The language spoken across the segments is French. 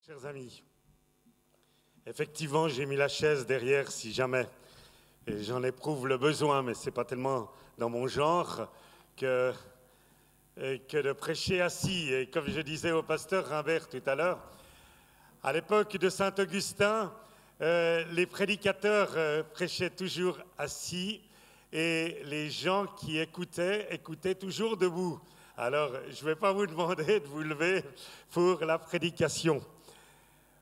Chers amis, effectivement, j'ai mis la chaise derrière si jamais, et j'en éprouve le besoin, mais ce n'est pas tellement dans mon genre que de prêcher assis. Et comme je disais au pasteur Rimbert tout à l'heure, à l'époque de Saint-Augustin, les prédicateurs prêchaient toujours assis et les gens qui écoutaient toujours debout. Alors, je ne vais pas vous demander de vous lever pour la prédication.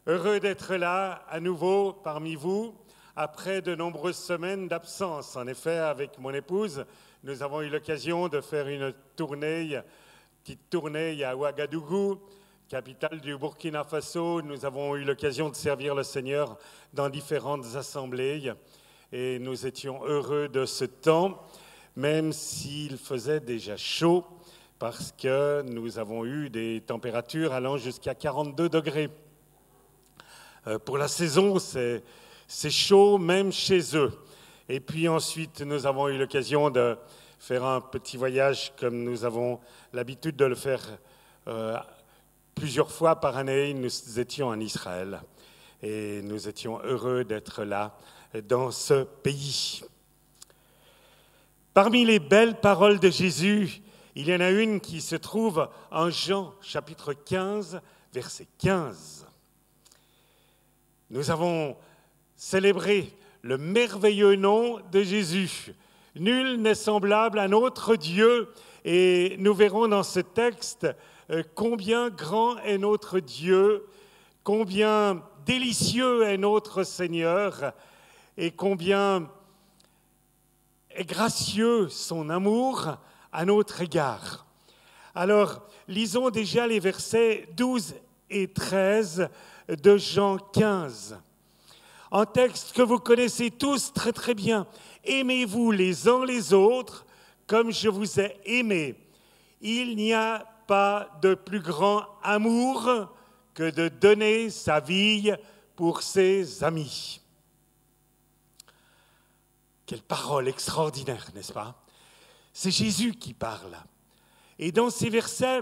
Heureux d'être là à nouveau parmi vous, après de nombreuses semaines d'absence. En effet, avec mon épouse, nous avons eu l'occasion de faire une petite tournée à Ouagadougou, capitale du Burkina Faso. Nous avons eu l'occasion de servir le Seigneur dans différentes assemblées et nous étions heureux de ce temps, même s'il faisait déjà chaud, parce que nous avons eu des températures allant jusqu'à 42 degrés. Pour la saison, c'est chaud même chez eux. Et puis ensuite, nous avons eu l'occasion de faire un petit voyage comme nous avons l'habitude de le faire plusieurs fois par année. Nous étions en Israël et nous étions heureux d'être là dans ce pays. Parmi les belles paroles de Jésus, il y en a une qui se trouve en Jean chapitre 15, verset 15. Nous avons célébré le merveilleux nom de Jésus. Nul n'est semblable à notre Dieu. Et nous verrons dans ce texte combien grand est notre Dieu, combien délicieux est notre Seigneur et combien est gracieux son amour à notre égard. Alors, lisons déjà les versets 12 et 13 de Jean 15. Un texte que vous connaissez tous très très bien. Aimez-vous les uns les autres comme je vous ai aimé. Il n'y a pas de plus grand amour que de donner sa vie pour ses amis. Quelle parole extraordinaire, n'est-ce pas? C'est Jésus qui parle. Et dans ces versets,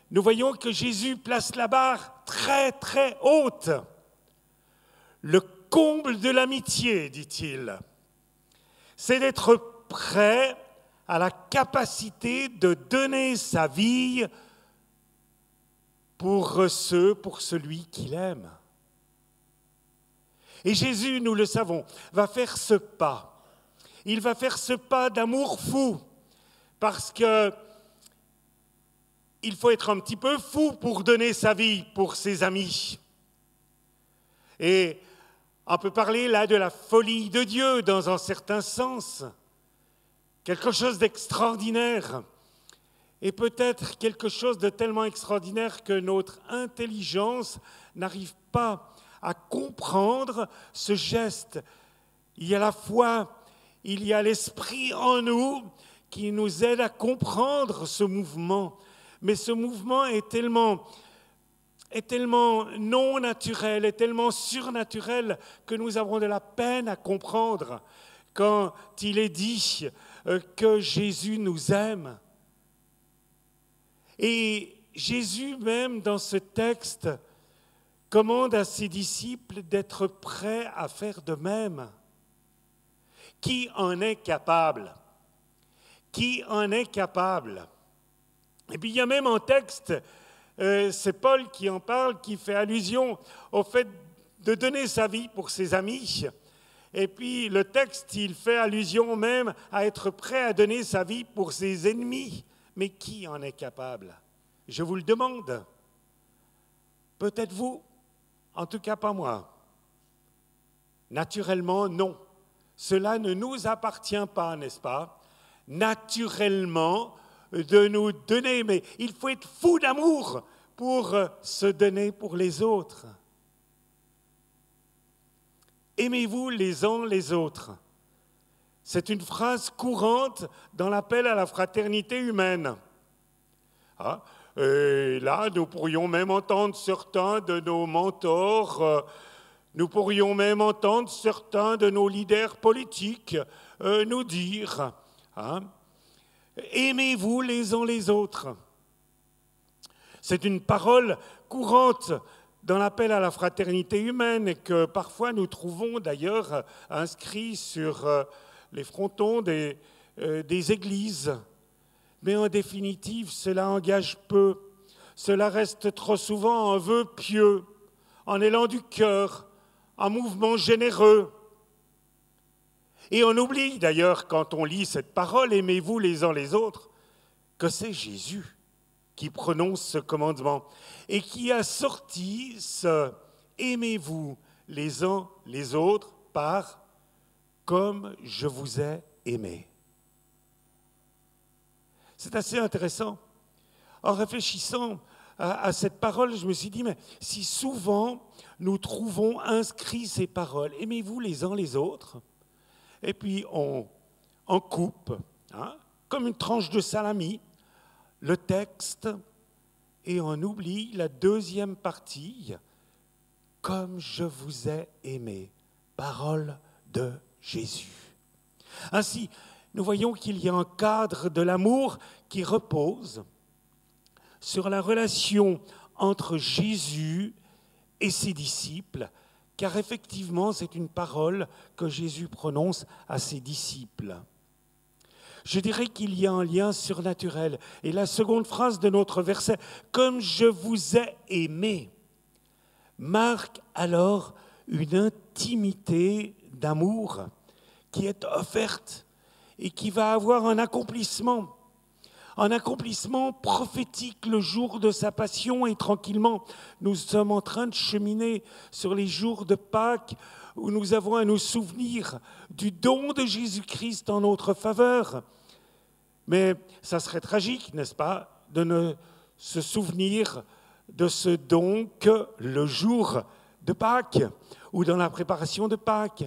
nous voyons que Jésus place la barre très, très haute. Le comble de l'amitié, dit-il, c'est d'être prêt à la capacité de donner sa vie pour celui qu'il aime. Et Jésus, nous le savons, va faire ce pas. Il va faire ce pas d'amour fou, parce que il faut être un petit peu fou pour donner sa vie pour ses amis. Et on peut parler là de la folie de Dieu dans un certain sens. Quelque chose d'extraordinaire. Et peut-être quelque chose de tellement extraordinaire que notre intelligence n'arrive pas à comprendre ce geste. Il y a la foi, il y a l'esprit en nous qui nous aide à comprendre ce mouvement. Mais ce mouvement est tellement non naturel, est tellement surnaturel que nous avons de la peine à comprendre quand il est dit que Jésus nous aime. Et Jésus même dans ce texte commande à ses disciples d'être prêts à faire de même. Qui en est capable? Qui en est capable? Et puis il y a même un texte, c'est Paul qui en parle, qui fait allusion au fait de donner sa vie pour ses amis. Et puis le texte, il fait allusion même à être prêt à donner sa vie pour ses ennemis. Mais qui en est capable? Je vous le demande. Peut-être vous, en tout cas pas moi. Naturellement, non. Cela ne nous appartient pas, n'est-ce pas? Naturellement, de nous donner, mais il faut être fou d'amour pour se donner pour les autres. Aimez-vous les uns les autres. C'est une phrase courante dans l'appel à la fraternité humaine. Et là, nous pourrions même entendre certains de nos mentors, nous pourrions même entendre certains de nos leaders politiques nous dire aimez-vous les uns les autres. C'est une parole courante dans l'appel à la fraternité humaine et que parfois nous trouvons d'ailleurs inscrits sur les frontons des églises. Mais en définitive, cela engage peu. Cela reste trop souvent un vœu pieux, un élan du cœur, un mouvement généreux. Et on oublie d'ailleurs, quand on lit cette parole, aimez-vous les uns les autres, que c'est Jésus qui prononce ce commandement et qui a sorti ce « aimez-vous les uns les autres » par « comme je vous ai aimé ». C'est assez intéressant. En réfléchissant à cette parole, je me suis dit, mais si souvent nous trouvons inscrits ces paroles, aimez-vous les uns les autres, et puis on coupe, comme une tranche de salami, le texte, et on oublie la deuxième partie, comme je vous ai aimé, parole de Jésus. Ainsi, nous voyons qu'il y a un cadre de l'amour qui repose sur la relation entre Jésus et ses disciples, car effectivement, c'est une parole que Jésus prononce à ses disciples. Je dirais qu'il y a un lien surnaturel. Et la seconde phrase de notre verset, « Comme je vous ai aimé », marque alors une intimité d'amour qui est offerte et qui va avoir un accomplissement prophétique le jour de sa passion. Et tranquillement, nous sommes en train de cheminer sur les jours de Pâques où nous avons à nous souvenir du don de Jésus-Christ en notre faveur. Mais ça serait tragique, n'est-ce pas, de ne se souvenir de ce don que le jour de Pâques ou dans la préparation de Pâques.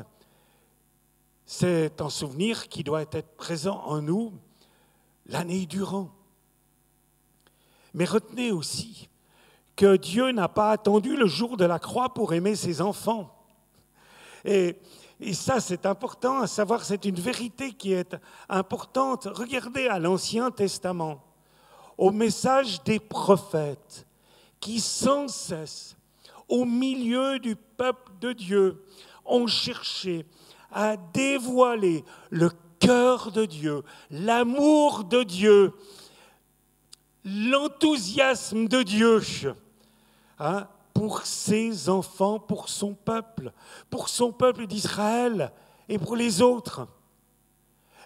C'est un souvenir qui doit être présent en nous l'année durant. Mais retenez aussi que Dieu n'a pas attendu le jour de la croix pour aimer ses enfants. Et ça, c'est important à savoir, c'est une vérité qui est importante. Regardez à l'Ancien Testament, au message des prophètes, qui sans cesse, au milieu du peuple de Dieu, ont cherché à dévoiler le cœur de Dieu, l'amour de Dieu, l'enthousiasme de Dieu pour ses enfants, pour son peuple d'Israël et pour les autres.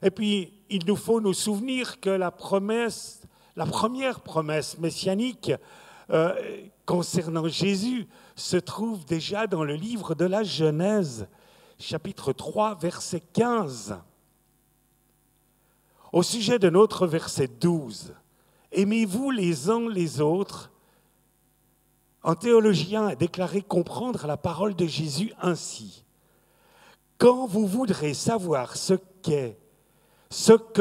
Et puis, il nous faut nous souvenir que la première promesse messianique concernant Jésus se trouve déjà dans le livre de la Genèse, chapitre 3, verset 15. Au sujet de notre verset 12, « Aimez-vous les uns les autres » un théologien a déclaré comprendre la parole de Jésus ainsi. « Quand vous voudrez savoir ce que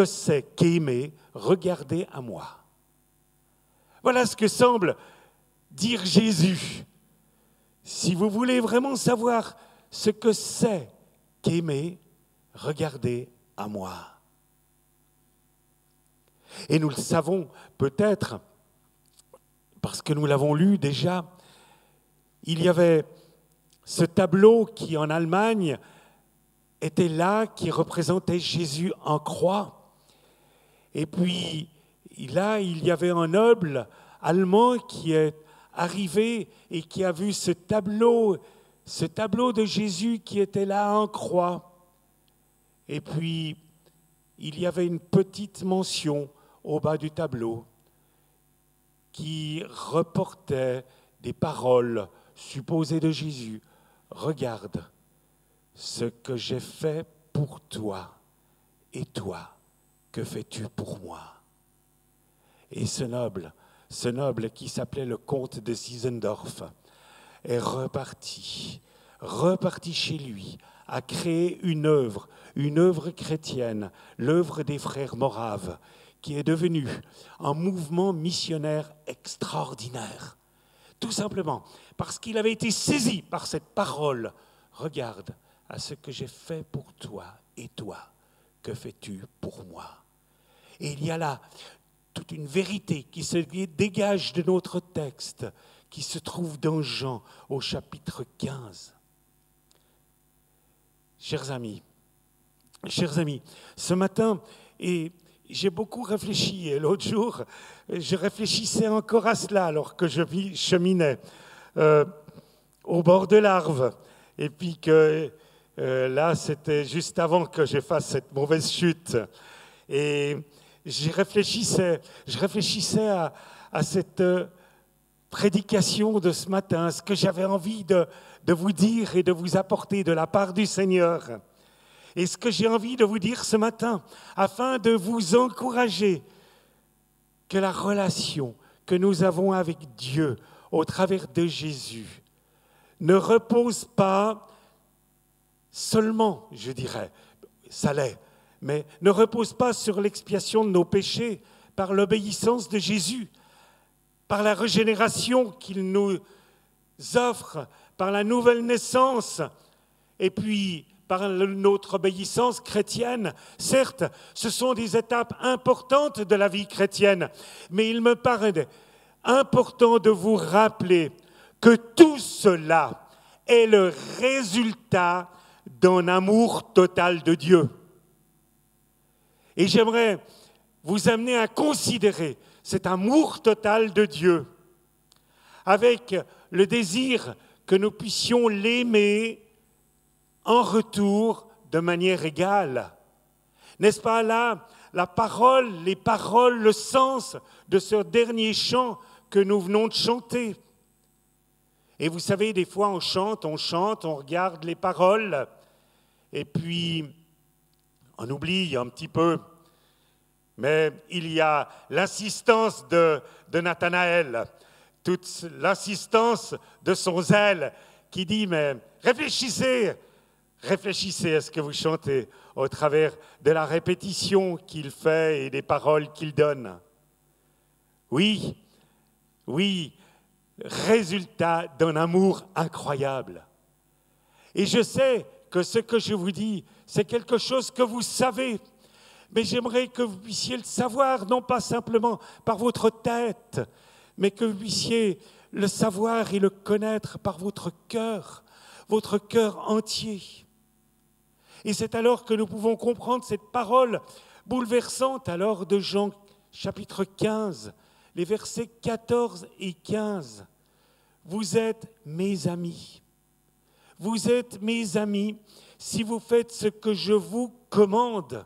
c'est qu'aimer, regardez à moi. » Voilà ce que semble dire Jésus. Si vous voulez vraiment savoir ce que c'est qu'aimer, regardez à moi. Et nous le savons peut-être, parce que nous l'avons lu déjà, il y avait ce tableau qui en Allemagne était là, qui représentait Jésus en croix. Et puis là, il y avait un noble allemand qui est arrivé et qui a vu ce tableau de Jésus qui était là en croix. Et puis, il y avait une petite mention au bas du tableau qui reportait des paroles supposées de Jésus. « Regarde ce que j'ai fait pour toi, et toi, que fais-tu pour moi ?» Et ce noble qui s'appelait le comte de Sisendorf, est reparti chez lui, a créé une œuvre chrétienne, l'œuvre des frères moraves, qui est devenue un mouvement missionnaire extraordinaire. Tout simplement parce qu'il avait été saisi par cette parole. Regarde à ce que j'ai fait pour toi, et toi, que fais-tu pour moi? Et il y a là toute une vérité qui se dégage de notre texte, qui se trouve dans Jean au chapitre 15. Chers amis, ce matin, et j'ai beaucoup réfléchi, et l'autre jour, je réfléchissais encore à cela alors que je cheminais au bord de l'Arve, et puis que là, c'était juste avant que je fasse cette mauvaise chute. Et je réfléchissais à cette prédication de ce matin, ce que j'avais envie de vous dire et de vous apporter de la part du Seigneur. Et ce que j'ai envie de vous dire ce matin, afin de vous encourager, que la relation que nous avons avec Dieu au travers de Jésus ne repose pas seulement, je dirais, ça l'est, mais ne repose pas sur l'expiation de nos péchés par l'obéissance de Jésus, par la régénération qu'il nous offre, par la nouvelle naissance, et puis par notre obéissance chrétienne. Certes, ce sont des étapes importantes de la vie chrétienne, mais il me paraît important de vous rappeler que tout cela est le résultat d'un amour total de Dieu. Et j'aimerais vous amener à considérer cet amour total de Dieu avec le désir que nous puissions l'aimer en retour de manière égale. N'est-ce pas là la parole, les paroles, le sens de ce dernier chant que nous venons de chanter? Et vous savez, des fois on chante, on regarde les paroles, et puis on oublie un petit peu. Mais il y a l'insistance de Nathanaël, toute l'insistance de son zèle qui dit, mais réfléchissez à ce que vous chantez au travers de la répétition qu'il fait et des paroles qu'il donne. Oui, résultat d'un amour incroyable. Et je sais que ce que je vous dis, c'est quelque chose que vous savez, mais j'aimerais que vous puissiez le savoir, non pas simplement par votre tête, mais que vous puissiez le savoir et le connaître par votre cœur entier. Et c'est alors que nous pouvons comprendre cette parole bouleversante alors de Jean chapitre 15, les versets 14 et 15. Vous êtes mes amis. Vous êtes mes amis si vous faites ce que je vous commande.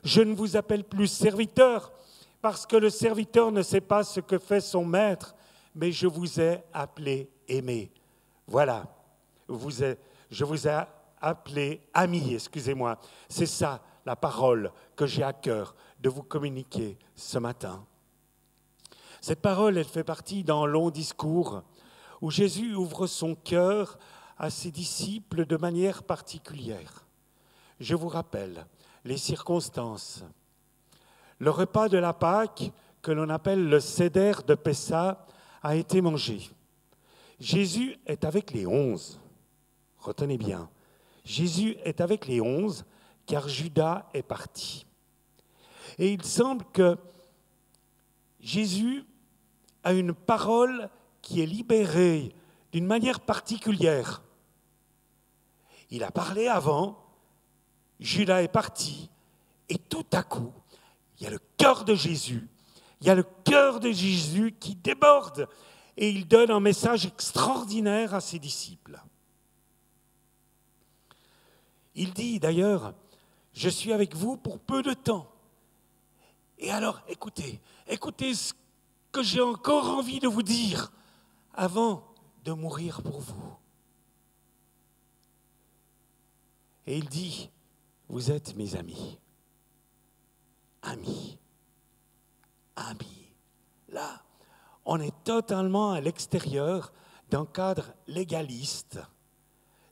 Je ne vous appelle plus serviteur, parce que le serviteur ne sait pas ce que fait son maître, mais je vous ai appelé aimé. Voilà, je vous ai appelé ami, excusez-moi. C'est ça la parole que j'ai à cœur de vous communiquer ce matin. Cette parole, elle fait partie d'un long discours où Jésus ouvre son cœur à ses disciples de manière particulière. Je vous rappelle les circonstances. Le repas de la Pâque, que l'on appelle le Seder de Pessa, a été mangé. Jésus est avec les 11. Retenez bien, Jésus est avec les 11, car Judas est parti. Et il semble que Jésus a une parole qui est libérée d'une manière particulière. Il a parlé avant, Judas est parti, et tout à coup, il y a le cœur de Jésus, qui déborde, et il donne un message extraordinaire à ses disciples. Il dit d'ailleurs, je suis avec vous pour peu de temps. Et alors, écoutez ce que j'ai encore envie de vous dire avant de mourir pour vous. Et il dit, vous êtes mes amis. Amis. Là, on est totalement à l'extérieur d'un cadre légaliste.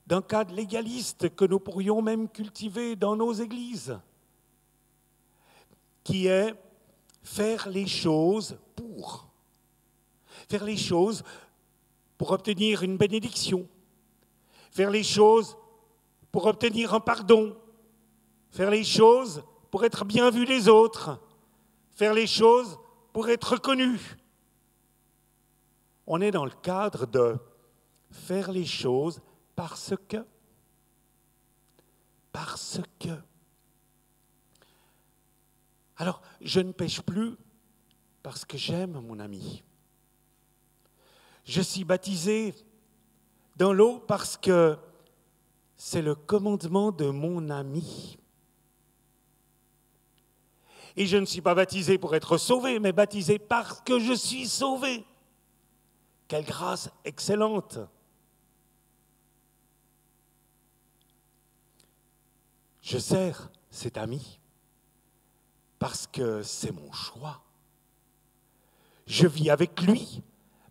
D'un cadre légaliste que nous pourrions même cultiver dans nos églises. Qui est faire les choses pour. Faire les choses pour obtenir une bénédiction. Faire les choses pour obtenir un pardon. Faire les choses pour être bien vu des autres. Faire les choses pour être reconnu. on est dans le cadre de faire les choses parce que. Parce que. Alors, je ne pêche plus parce que j'aime mon ami. Je suis baptisé dans l'eau parce que c'est le commandement de mon ami. Et je ne suis pas baptisé pour être sauvé, mais baptisé parce que je suis sauvé. Quelle grâce excellente! Je sers cet ami parce que c'est mon choix. Je vis avec lui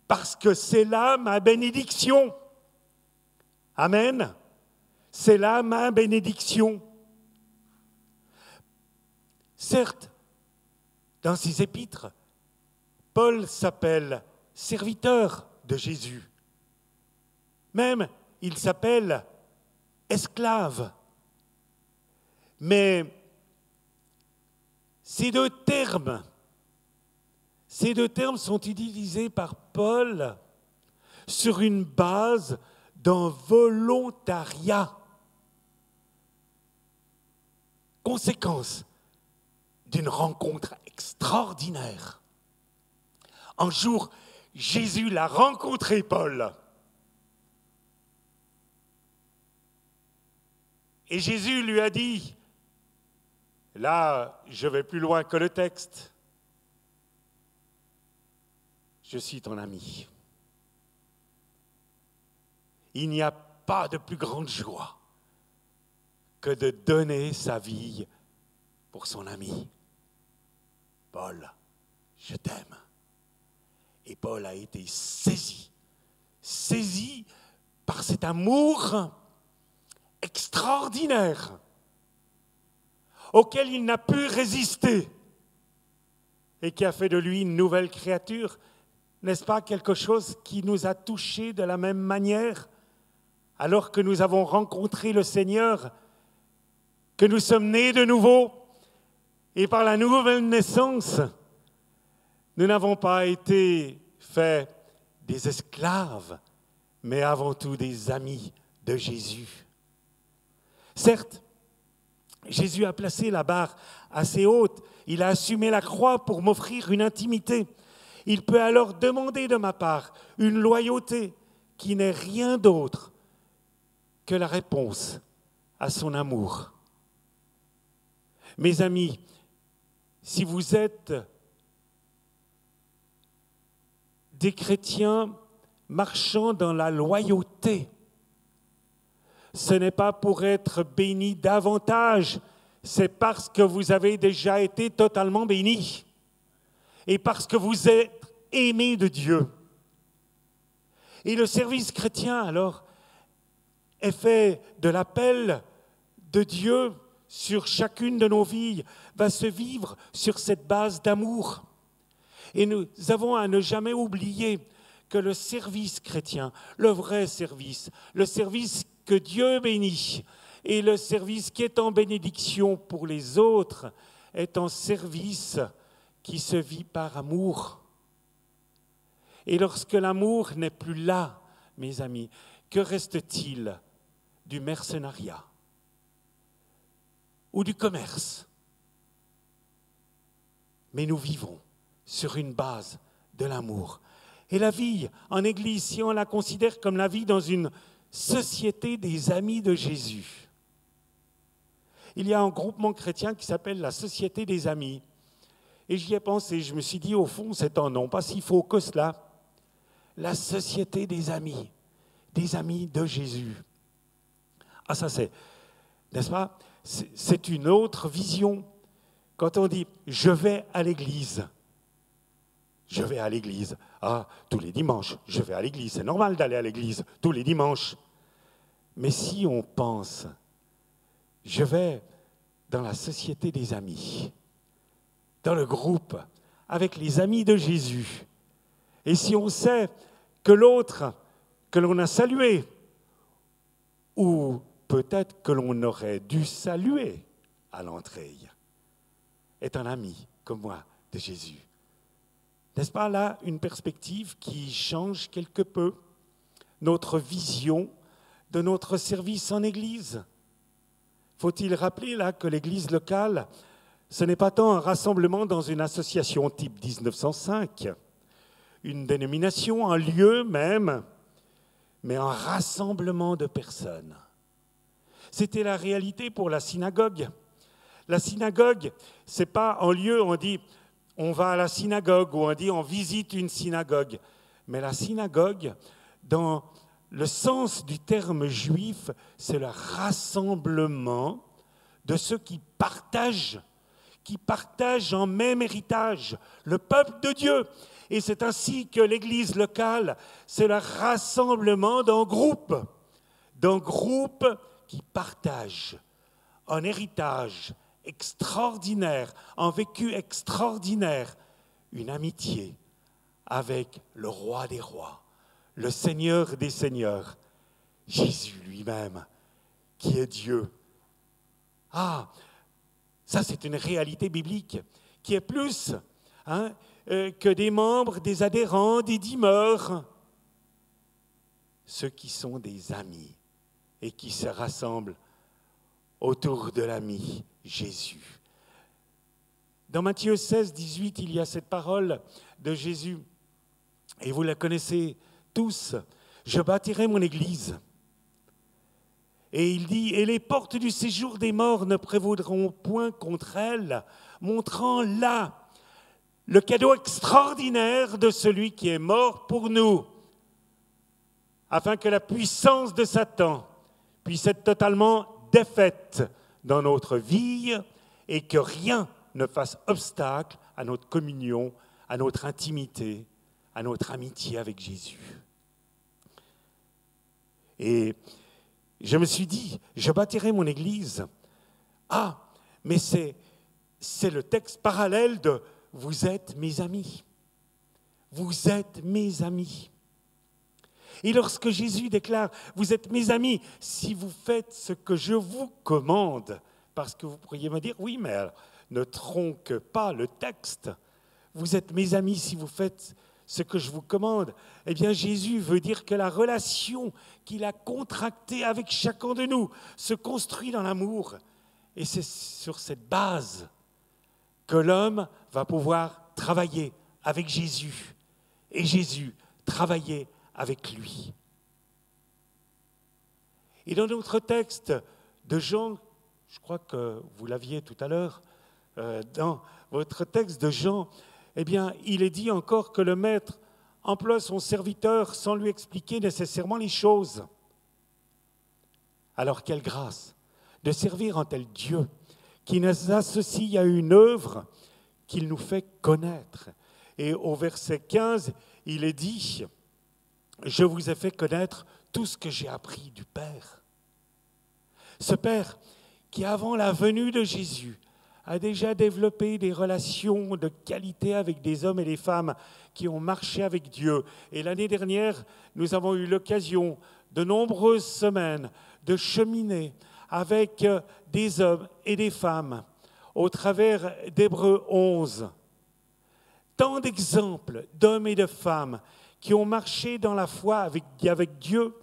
parce que c'est là ma bénédiction. Amen. C'est là ma bénédiction. Certes, dans ses épîtres, Paul s'appelle serviteur de Jésus. Même, il s'appelle esclave. Mais ces deux termes sont utilisés par Paul sur une base d'un volontariat. Conséquence d'une rencontre extraordinaire. Un jour, Jésus l'a rencontré, Paul. Et Jésus lui a dit, là, je vais plus loin que le texte. Je suis ton ami. Il n'y a pas de plus grande joie que de donner sa vie pour son ami. Paul, je t'aime. Et Paul a été saisi par cet amour extraordinaire auquel il n'a pu résister et qui a fait de lui une nouvelle créature. N'est-ce pas quelque chose qui nous a touchés de la même manière alors que nous avons rencontré le Seigneur, que nous sommes nés de nouveau et par la nouvelle naissance, nous n'avons pas été faits des esclaves, mais avant tout des amis de Jésus. Certes, Jésus a placé la barre assez haute, il a assumé la croix pour m'offrir une intimité. Il peut alors demander de ma part une loyauté qui n'est rien d'autre que la réponse à son amour. Mes amis, si vous êtes des chrétiens marchant dans la loyauté, ce n'est pas pour être bénis davantage, c'est parce que vous avez déjà été totalement bénis et parce que vous êtes aimés de Dieu. Et le service chrétien, alors, est fait de l'appel de Dieu sur chacune de nos vies, va se vivre sur cette base d'amour. Et nous avons à ne jamais oublier que le service chrétien, le vrai service, le service que Dieu bénit et le service qui est en bénédiction pour les autres est un service qui se vit par amour. Et lorsque l'amour n'est plus là, mes amis, que reste-t-il du mercenariat ou du commerce? Mais nous vivons sur une base de l'amour. Et la vie en Église, si on la considère comme la vie dans une société des amis de Jésus, il y a un groupement chrétien qui s'appelle la Société des Amis. Et j'y ai pensé, je me suis dit, au fond, c'est un nom pas si faux que cela. La Société des Amis de Jésus. Ah, ça c'est, n'est-ce pas? C'est une autre vision. Quand on dit « je vais à l'église », je vais à l'église. Ah, tous les dimanches, je vais à l'église. C'est normal d'aller à l'église tous les dimanches. Mais si on pense, je vais dans la société des amis, dans le groupe, avec les amis de Jésus, et si on sait que l'autre, que l'on a salué, ou peut-être que l'on aurait dû saluer à l'entrée, est un ami comme moi de Jésus. N'est-ce pas là une perspective qui change quelque peu notre vision de notre service en Église? Faut-il rappeler là que l'Église locale, ce n'est pas tant un rassemblement dans une association type 1905, une dénomination, un lieu même, mais un rassemblement de personnes. C'était la réalité pour la synagogue. La synagogue, ce n'est pas un lieu où on dit on va à la synagogue ou on dit on visite une synagogue. Mais la synagogue, dans le sens du terme juif, c'est le rassemblement de ceux qui partagent un même héritage, le peuple de Dieu. Et c'est ainsi que l'Église locale, c'est le rassemblement d'un groupe qui partagent un héritage extraordinaire, un vécu extraordinaire, une amitié avec le roi des rois, le Seigneur des seigneurs, Jésus lui-même, qui est Dieu. Ah, ça c'est une réalité biblique qui est plus que des membres, des adhérents, des dîmeurs, ceux qui sont des amis et qui se rassemblent autour de l'ami Jésus. Dans Matthieu 16, 18, il y a cette parole de Jésus, et vous la connaissez tous, « Je bâtirai mon église ». Et il dit, « Et les portes du séjour des morts ne prévaudront point contre elle, montrant là le cadeau extraordinaire de celui qui est mort pour nous, afin que la puissance de Satan puisse être totalement défaite dans notre vie et que rien ne fasse obstacle à notre communion, à notre intimité, à notre amitié avec Jésus. » Et je me suis dit, je bâtirai mon église. Ah, mais c'est le texte parallèle de « Vous êtes mes amis. Vous êtes mes amis. » Et lorsque Jésus déclare « Vous êtes mes amis si vous faites ce que je vous commande », parce que vous pourriez me dire « Oui, mais alors, ne tronque pas le texte. Vous êtes mes amis si vous faites ce que je vous commande. » Eh bien, Jésus veut dire que la relation qu'il a contractée avec chacun de nous se construit dans l'amour. Et c'est sur cette base que l'homme va pouvoir travailler avec Jésus. Et Jésus travailler avec lui. Et dans notre texte de Jean, je crois que vous l'aviez tout à l'heure, dans votre texte de Jean, eh bien, il est dit encore que le maître emploie son serviteur sans lui expliquer nécessairement les choses. Alors quelle grâce de servir un tel Dieu qui nous associe à une œuvre qu'il nous fait connaître. Et au verset 15, il est dit « Je vous ai fait connaître tout ce que j'ai appris du Père. » Ce Père qui, avant la venue de Jésus, a déjà développé des relations de qualité avec des hommes et des femmes qui ont marché avec Dieu. Et l'année dernière, nous avons eu l'occasion de nombreuses semaines de cheminer avec des hommes et des femmes au travers d'Hébreux 11. Tant d'exemples d'hommes et de femmes qui ont marché dans la foi avec Dieu,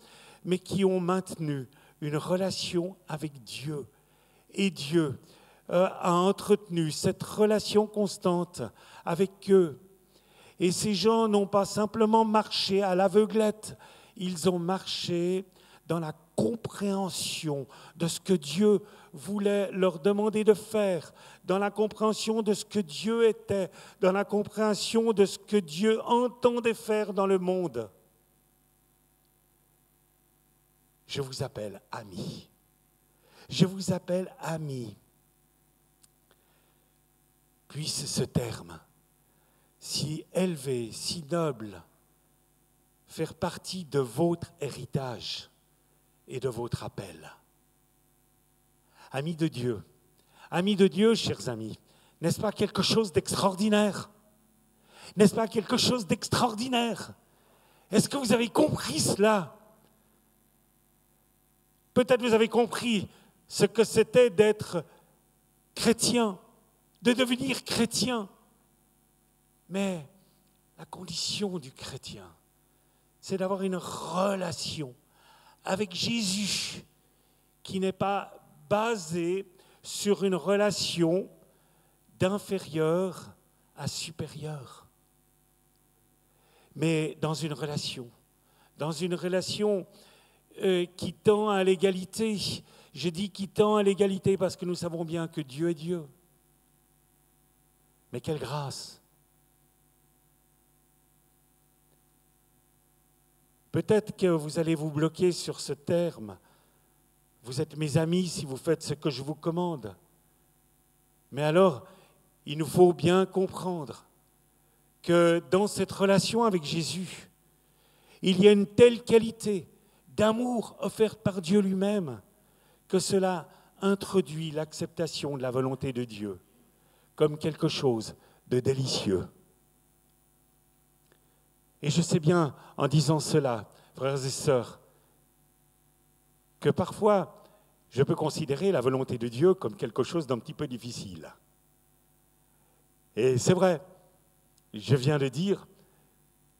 mais qui ont maintenu une relation avec Dieu. Et Dieu a entretenu cette relation constante avec eux. Et ces gens n'ont pas simplement marché à l'aveuglette, ils ont marché dans la compréhension de ce que Dieu voulait leur demander de faire, dans la compréhension de ce que Dieu était, dans la compréhension de ce que Dieu entendait faire dans le monde. Je vous appelle amis. Je vous appelle amis. Puisse ce terme, si élevé, si noble, faire partie de votre héritage et de votre appel. Amis de Dieu, chers amis, n'est-ce pas quelque chose d'extraordinaire? N'est-ce pas quelque chose d'extraordinaire? Est-ce que vous avez compris cela? Peut-être vous avez compris ce que c'était d'être chrétien, de devenir chrétien. Mais La condition du chrétien, c'est d'avoir une relation avec Jésus qui n'est pas basée sur une relation d'inférieur à supérieur, mais dans une relation qui tend à l'égalité. Je dis qui tend à l'égalité parce que nous savons bien que Dieu est Dieu. Mais quelle grâce! Peut-être que vous allez vous bloquer sur ce terme. Vous êtes mes amis si vous faites ce que je vous commande. Mais alors, il nous faut bien comprendre que dans cette relation avec Jésus, il y a une telle qualité d'amour offerte par Dieu lui-même que cela introduit l'acceptation de la volonté de Dieu comme quelque chose de délicieux. Et je sais bien, en disant cela, frères et sœurs, que parfois, je peux considérer la volonté de Dieu comme quelque chose d'un petit peu difficile. Et c'est vrai, je viens de dire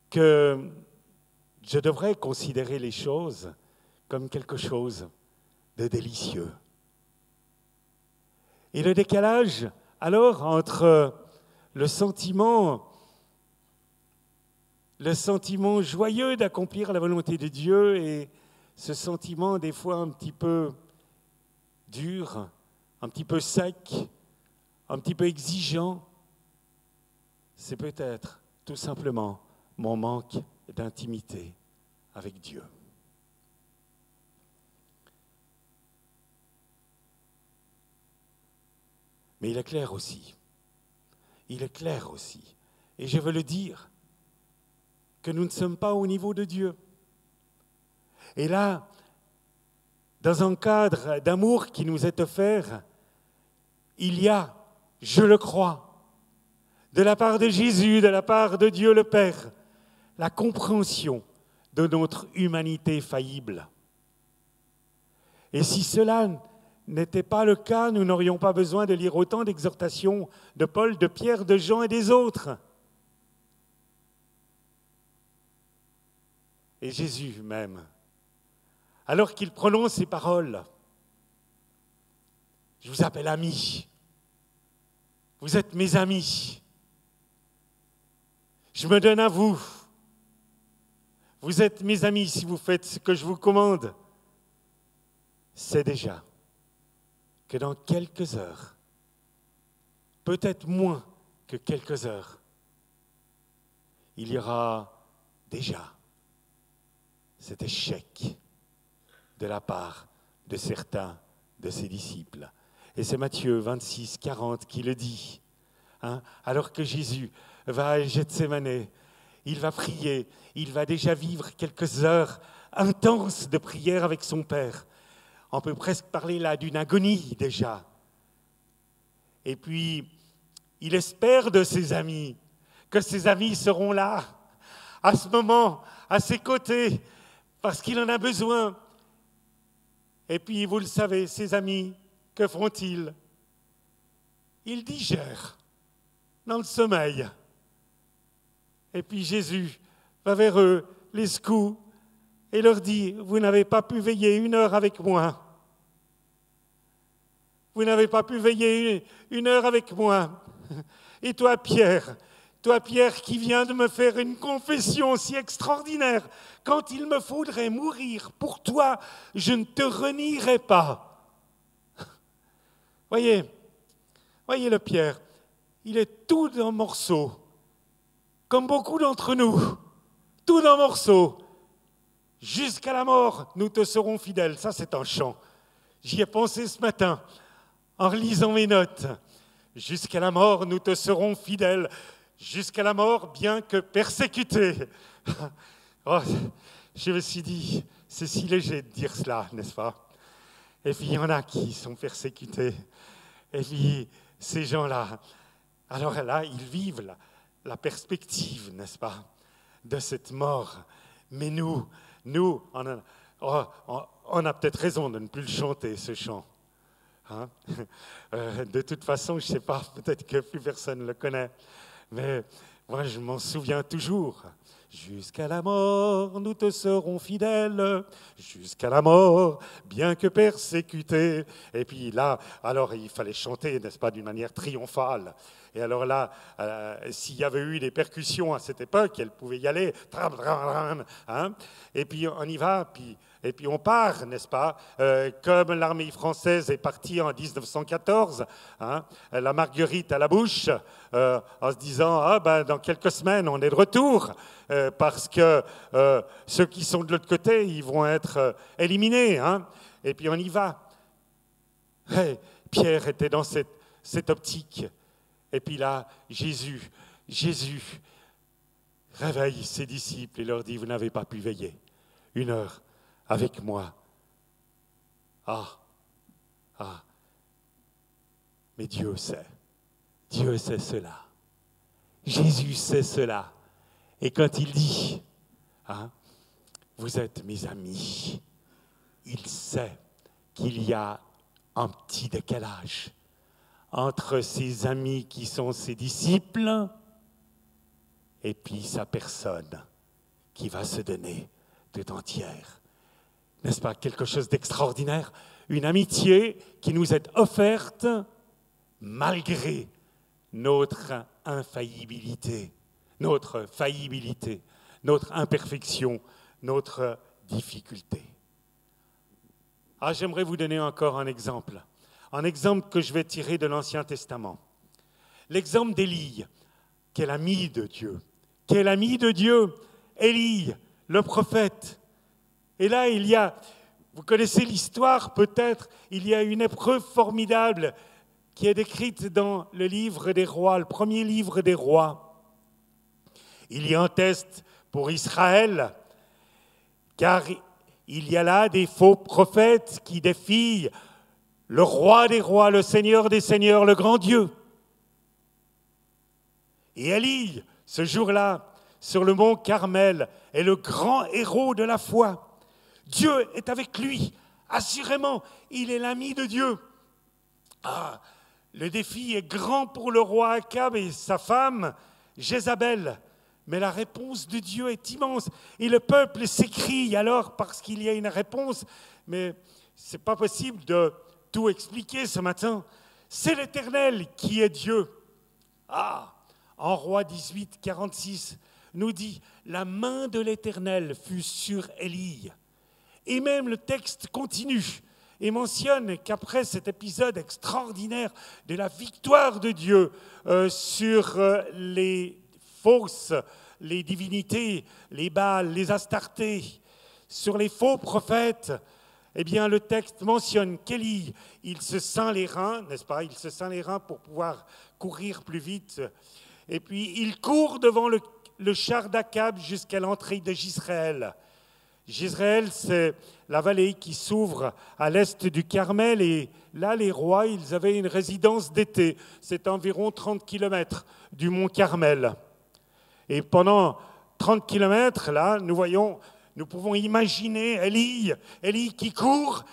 que je devrais considérer les choses comme quelque chose de délicieux. Et le décalage, alors, entre le sentiment joyeux d'accomplir la volonté de Dieu et ce sentiment des fois un petit peu dur, un petit peu sec, un petit peu exigeant, c'est peut-être tout simplement mon manque d'intimité avec Dieu. Mais il est clair aussi, et je veux le dire, que nous ne sommes pas au niveau de Dieu. Et là, dans un cadre d'amour qui nous est offert, il y a, je le crois, de la part de Jésus, de la part de Dieu le Père, la compréhension de notre humanité faillible. Et si cela n'était pas le cas, nous n'aurions pas besoin de lire autant d'exhortations de Paul, de Pierre, de Jean et des autres. Et Jésus même, alors qu'il prononce ces paroles, je vous appelle amis, vous êtes mes amis, je me donne à vous, vous êtes mes amis si vous faites ce que je vous commande. C'est déjà que dans quelques heures, peut-être moins que quelques heures, il y aura déjà cet échec de la part de certains de ses disciples. Et c'est Matthieu 26, 40 qui le dit. Alors que Jésus va à Gethsémane, il va prier, il va déjà vivre quelques heures intenses de prière avec son Père. On peut presque parler là d'une agonie déjà. Et puis, il espère de ses amis, que ses amis seront là, à ce moment, à ses côtés, parce qu'il en a besoin. Et puis, vous le savez, ses amis, que font-ils? Ils digèrent dans le sommeil. Et puis Jésus va vers eux, les secoue, et leur dit, vous n'avez pas pu veiller 1 heure avec moi. Vous n'avez pas pu veiller 1 heure avec moi. Et toi, Pierre qui viens de me faire une confession si extraordinaire, quand il me faudrait mourir pour toi, je ne te renierai pas. Voyez le Pierre, il est tout en morceaux, comme beaucoup d'entre nous, tout en morceaux. Jusqu'à la mort, nous te serons fidèles. Ça, c'est un chant. J'y ai pensé ce matin, en relisant mes notes. Jusqu'à la mort, nous te serons fidèles. Jusqu'à la mort, bien que persécutés. Oh, je me suis dit, c'est si léger de dire cela, n'est-ce pas? Et puis, il y en a qui sont persécutés. Et puis, ces gens-là, alors là, ils vivent la perspective, n'est-ce pas, de cette mort. Mais nous, on a peut-être raison de ne plus le chanter, ce chant. De toute façon, je ne sais pas, peut-être que plus personne ne le connaît. Mais Moi, je m'en souviens toujours. Jusqu'à la mort, nous te serons fidèles, jusqu'à la mort, bien que persécutés. Et puis là, alors il fallait chanter, n'est-ce pas, d'une manière triomphale. Et alors là, s'il y avait eu des percussions à cette époque, elle pouvait y aller. Hein, et puis on y va, et puis on part, n'est-ce pas, comme l'armée française est partie en 1914, hein, la marguerite à la bouche, en se disant, ah ben dans quelques semaines on est de retour, parce que ceux qui sont de l'autre côté, ils vont être éliminés. Hein, et puis on y va. Et Pierre était dans cette optique. Et puis là, Jésus réveille ses disciples et leur dit, vous n'avez pas pu veiller 1 heure avec moi. Ah, mais Dieu sait cela. Jésus sait cela. Et quand il dit, hein, vous êtes mes amis, il sait qu'il y a un petit décalage entre ses amis qui sont ses disciples et puis sa personne qui va se donner tout entière. N'est-ce pas quelque chose d'extraordinaire? Une amitié qui nous est offerte malgré notre infaillibilité, notre faillibilité, notre imperfection, notre difficulté. Ah, j'aimerais vous donner encore un exemple que je vais tirer de l'Ancien Testament. L'exemple d'Élie, qui est l'ami de Dieu. Élie, le prophète. Et là, vous connaissez l'histoire peut-être, il y a une épreuve formidable qui est décrite dans le livre des rois, le premier livre des rois. Il y a un test pour Israël, car il y a là des faux prophètes qui défient le roi des rois, le Seigneur des seigneurs, le grand Dieu. Et Élie, ce jour-là, sur le mont Carmel, est le grand héros de la foi. Dieu est avec lui, assurément, il est l'ami de Dieu. Ah, le défi est grand pour le roi Akab et sa femme, Jézabel. Mais la réponse de Dieu est immense. Et le peuple s'écrie alors parce qu'il y a une réponse. Mais ce n'est pas possible de tout expliquer ce matin. C'est l'Éternel qui est Dieu. Ah, en Roi 18, 46, nous dit « La main de l'Éternel fut sur Élie ». Et même le texte continue et mentionne qu'après cet épisode extraordinaire de la victoire de Dieu sur les fausses, les divinités, les Baals, les Astartés, sur les faux prophètes, eh bien, le texte mentionne qu'Élie, il se ceint les reins, n'est-ce pas? Il se ceint les reins pour pouvoir courir plus vite. Et puis, il court devant le char d'Akab jusqu'à l'entrée de Jizréel. Jizréel, c'est la vallée qui s'ouvre à l'est du Carmel. Et là, les rois, ils avaient une résidence d'été. C'est environ 30 kilomètres du mont Carmel. Et pendant 30 kilomètres, là, nous pouvons imaginer Élie qui court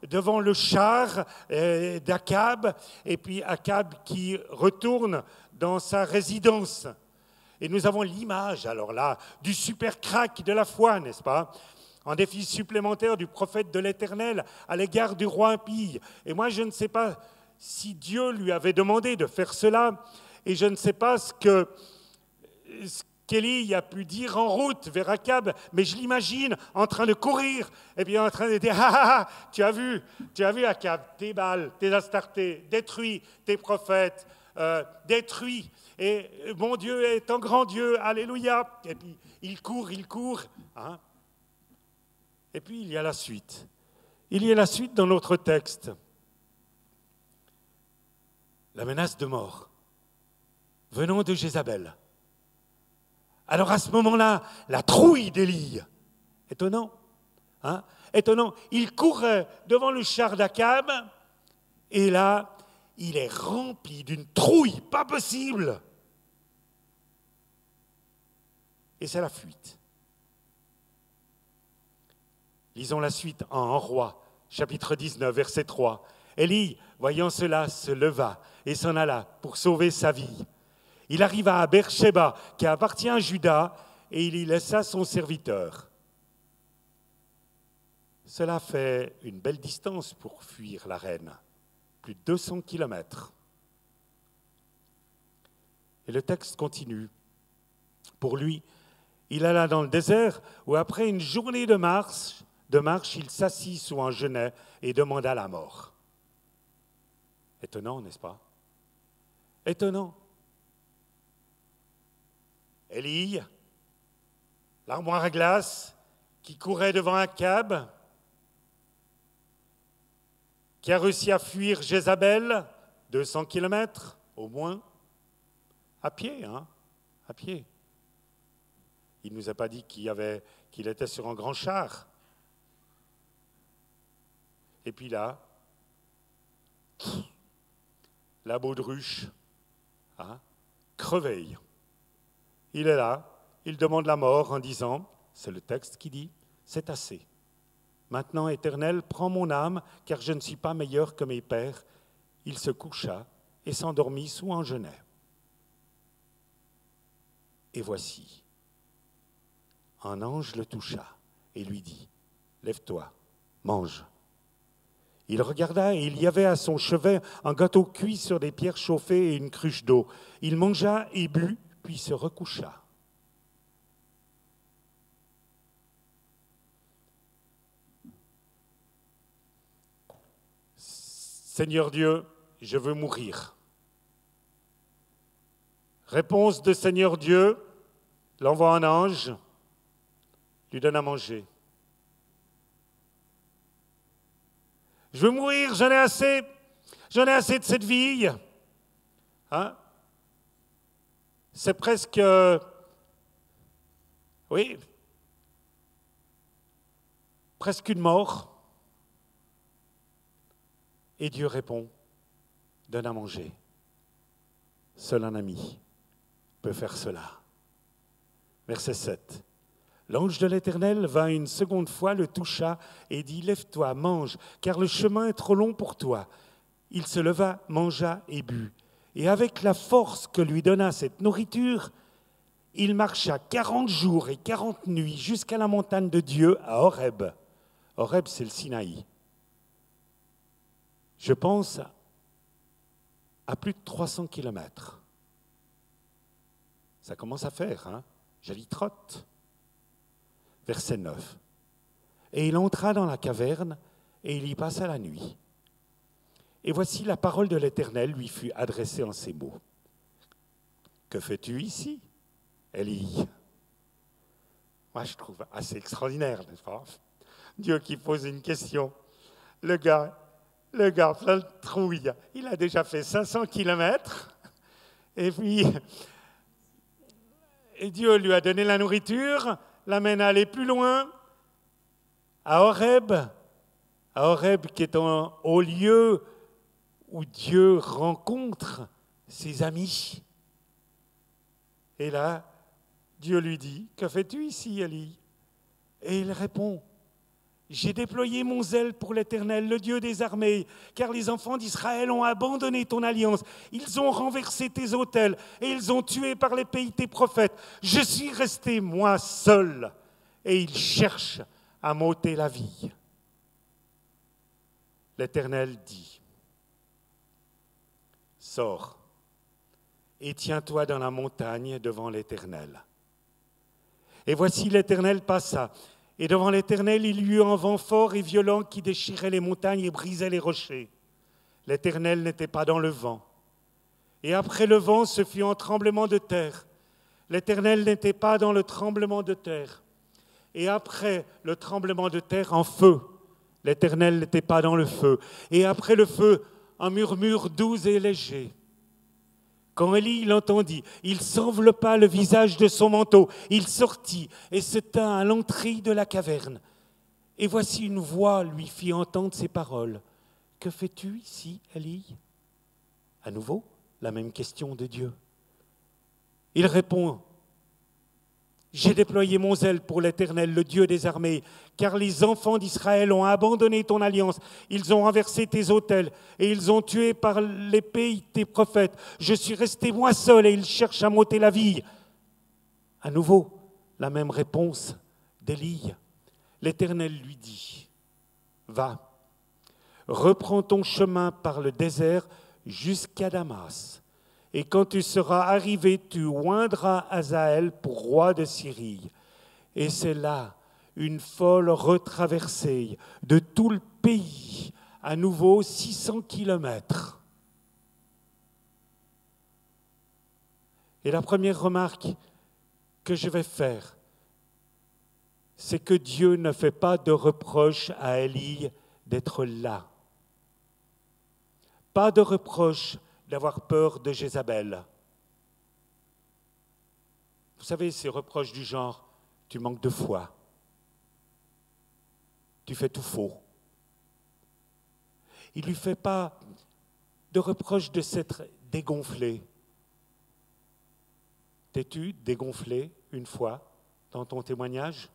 devant le char d'Akab, et puis Akab qui retourne dans sa résidence. Et nous avons l'image, alors là, du super crack de la foi, n'est-ce pas? Un défi supplémentaire du prophète de l'Éternel à l'égard du roi impie. Et moi, je ne sais pas si Dieu lui avait demandé de faire cela, et je ne sais pas ce qu'Élie a pu dire en route vers Akab, mais je l'imagine en train de courir, et bien en train de dire, tu as vu Akab, tes Baals, tes Astartés, détruis tes prophètes, détruits, et mon Dieu est un grand Dieu, alléluia. Et puis il court, hein. Et puis il y a la suite. Il y a la suite dans notre texte. La menace de mort venant de Jézabel. Alors à ce moment-là, la trouille d'Élie, étonnant, hein? Étonnant, il courait devant le char d'Akab, et là, il est rempli d'une trouille, pas possible. Et c'est la fuite. Lisons la suite en 1 Roi, chapitre 19, verset 3. Élie, voyant cela, se leva et s'en alla pour sauver sa vie. Il arriva à Beersheba, qui appartient à Juda, et il y laissa son serviteur. Cela fait une belle distance pour fuir la reine, plus de 200 kilomètres. Et le texte continue. Pour lui, il alla dans le désert où après une journée de marche, il s'assit sous un genêt et demanda la mort. Étonnant, n'est-ce pas? Étonnant. Élie, l'armoire à glace qui courait devant Akab, qui a réussi à fuir Jézabel, 200 kilomètres au moins, à pied, à pied. Il ne nous a pas dit qu'il était sur un grand char. Et puis là, la baudruche, creveille. Il est là, il demande la mort en disant, c'est le texte qui dit, c'est assez. Maintenant, Éternel, prends mon âme, car je ne suis pas meilleur que mes pères. Il se coucha et s'endormit sous un genêt. Et voici, un ange le toucha et lui dit, lève-toi, mange. Il regarda et il y avait à son chevet un gâteau cuit sur des pierres chauffées et une cruche d'eau. Il mangea et but, puis se recoucha. Seigneur Dieu, je veux mourir. Réponse de Seigneur Dieu, il envoie un ange, lui donne à manger. Je veux mourir, j'en ai assez de cette vie. C'est presque, presque une mort. Et Dieu répond, donne à manger. Seul un ami peut faire cela. Verset 7. L'ange de l'Éternel vint une seconde fois, le toucha et dit, lève-toi, mange, car le chemin est trop long pour toi. Il se leva, mangea et but. Et avec la force que lui donna cette nourriture, il marcha 40 jours et 40 nuits jusqu'à la montagne de Dieu à Horeb. Horeb, c'est le Sinaï. Je pense à plus de 300 kilomètres. Ça commence à faire, J'y trotte. Verset 9. Et il entra dans la caverne et il y passa la nuit. Et voici la parole de l'Éternel lui fut adressée en ces mots. Que fais-tu ici, Élie? Moi, je trouve assez extraordinaire, n'est-ce pas? Dieu qui pose une question. Le gars, plein de trouille, il a déjà fait 500 kilomètres. Et puis, Dieu lui a donné la nourriture, l'amène à aller plus loin, à Horeb qui est un haut lieu où Dieu rencontre ses amis. Et là, Dieu lui dit, que fais-tu ici, Élie? Et il répond, j'ai déployé mon zèle pour l'Éternel, le Dieu des armées, car les enfants d'Israël ont abandonné ton alliance. Ils ont renversé tes autels et ils ont tué par les pays tes prophètes. Je suis resté, moi, seul, et ils cherchent à m'ôter la vie. L'Éternel dit, sors et tiens-toi dans la montagne devant l'Éternel. Et voici l'Éternel passa. Et devant l'Éternel, il y eut un vent fort et violent qui déchirait les montagnes et brisait les rochers. L'Éternel n'était pas dans le vent. Et après le vent, ce fut un tremblement de terre. L'Éternel n'était pas dans le tremblement de terre. Et après le tremblement de terre, un feu. L'Éternel n'était pas dans le feu. Et après le feu, un murmure doux et léger. Quand Élie l'entendit, il s'enveloppa le visage de son manteau. Il sortit et se tint à l'entrée de la caverne. Et voici une voix lui fit entendre ces paroles. « Que fais-tu ici, Élie » À nouveau, la même question de Dieu. Il répond J'ai déployé mon zèle pour l'Éternel, le Dieu des armées, car les enfants d'Israël ont abandonné ton alliance. Ils ont renversé tes autels et ils ont tué par l'épée tes prophètes. Je suis resté moi seul et ils cherchent à m'ôter la vie. À nouveau, la même réponse d'Élie. L'Éternel lui dit, va, reprends ton chemin par le désert jusqu'à Damas. Et quand tu seras arrivé, tu oindras Hazaël pour roi de Syrie. Et c'est là une folle retraversée de tout le pays, à nouveau 600 kilomètres. Et la première remarque que je vais faire, c'est que Dieu ne fait pas de reproche à Élie d'être là. Pas de reproche d'avoir peur de Jézabel. Vous savez, ces reproches du genre, tu manques de foi, tu fais tout faux. Il ne lui fait pas de reproche de s'être dégonflé. T'es-tu dégonflé une fois dans ton témoignage?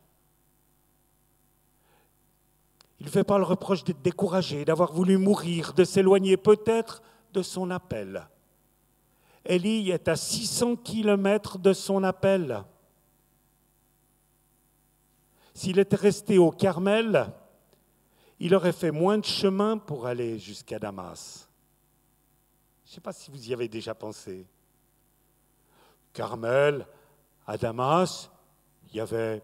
Il ne fait pas le reproche d'être découragé, d'avoir voulu mourir, de s'éloigner peut-être de son appel. Élie est à 600 kilomètres de son appel. S'il était resté au Carmel, il aurait fait moins de chemin pour aller jusqu'à Damas. Je ne sais pas si vous y avez déjà pensé. Carmel, à Damas, il y avait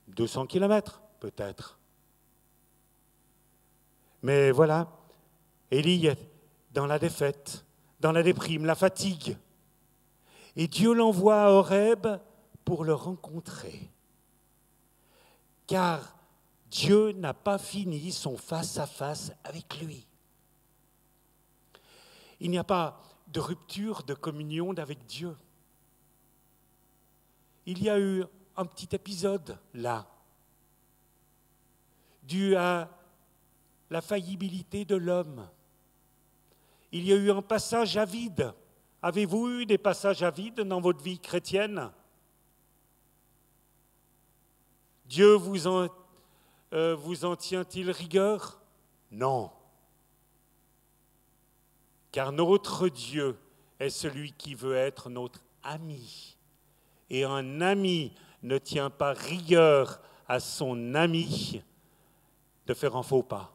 200 kilomètres peut-être. Mais voilà, Élie est dans la défaite, dans la déprime, la fatigue. Et Dieu l'envoie à Horeb pour le rencontrer. Car Dieu n'a pas fini son face-à-face avec lui. Il n'y a pas de rupture de communion avec Dieu. Il y a eu un petit épisode là, dû à la faillibilité de l'homme. Il y a eu un passage à vide. Avez-vous eu des passages à vide dans votre vie chrétienne? Dieu vous en tient-il rigueur? Non. Car notre Dieu est celui qui veut être notre ami. Et un ami ne tient pas rigueur à son ami de faire un faux pas.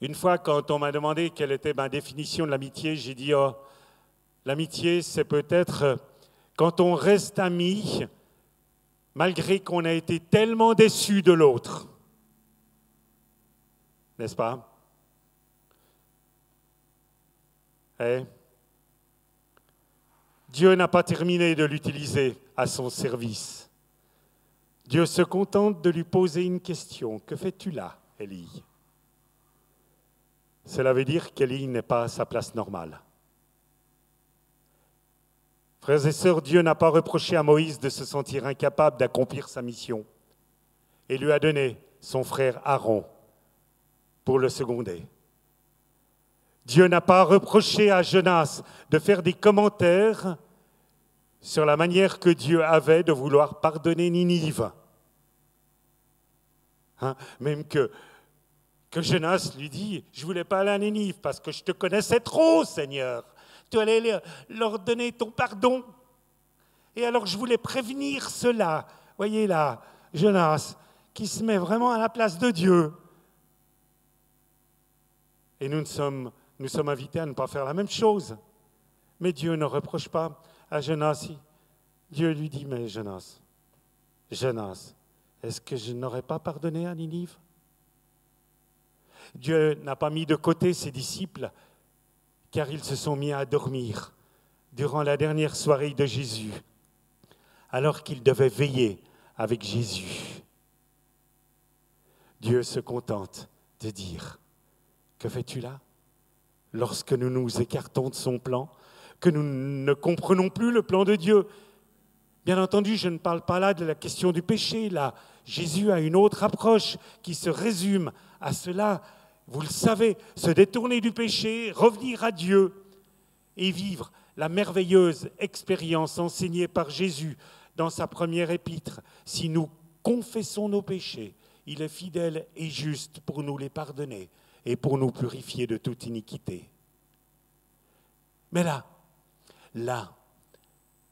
Une fois, quand on m'a demandé quelle était ma définition de l'amitié, j'ai dit, oh, l'amitié, c'est peut-être quand on reste amis, malgré qu'on a été tellement déçu de l'autre. N'est-ce pas? Dieu n'a pas terminé de l'utiliser à son service. Dieu se contente de lui poser une question. Que fais-tu là, Élie? Cela veut dire qu'Élie n'est pas à sa place normale. Frères et sœurs, Dieu n'a pas reproché à Moïse de se sentir incapable d'accomplir sa mission et lui a donné son frère Aaron pour le seconder. Dieu n'a pas reproché à Jonas de faire des commentaires sur la manière que Dieu avait de vouloir pardonner Ninive. Même que Jonas lui dit, je ne voulais pas aller à Ninive parce que je te connaissais trop, Seigneur. Tu allais leur donner ton pardon. Et alors je voulais prévenir cela. Voyez là, Jonas, qui se met vraiment à la place de Dieu. Et nous sommes invités à ne pas faire la même chose. Mais Dieu ne reproche pas à Jonas. Dieu lui dit, mais Jonas, est-ce que je n'aurais pas pardonné à Ninive? Dieu n'a pas mis de côté ses disciples, car ils se sont mis à dormir durant la dernière soirée de Jésus, alors qu'ils devaient veiller avec Jésus. Dieu se contente de dire, que fais-tu là? Lorsque nous nous écartons de son plan, que nous ne comprenons plus le plan de Dieu. Bien entendu, je ne parle pas là de la question du péché. Là, Jésus a une autre approche qui se résume à cela. Vous le savez, se détourner du péché, revenir à Dieu et vivre la merveilleuse expérience enseignée par Jésus dans sa première épître. Si nous confessons nos péchés, il est fidèle et juste pour nous les pardonner et pour nous purifier de toute iniquité. Mais là,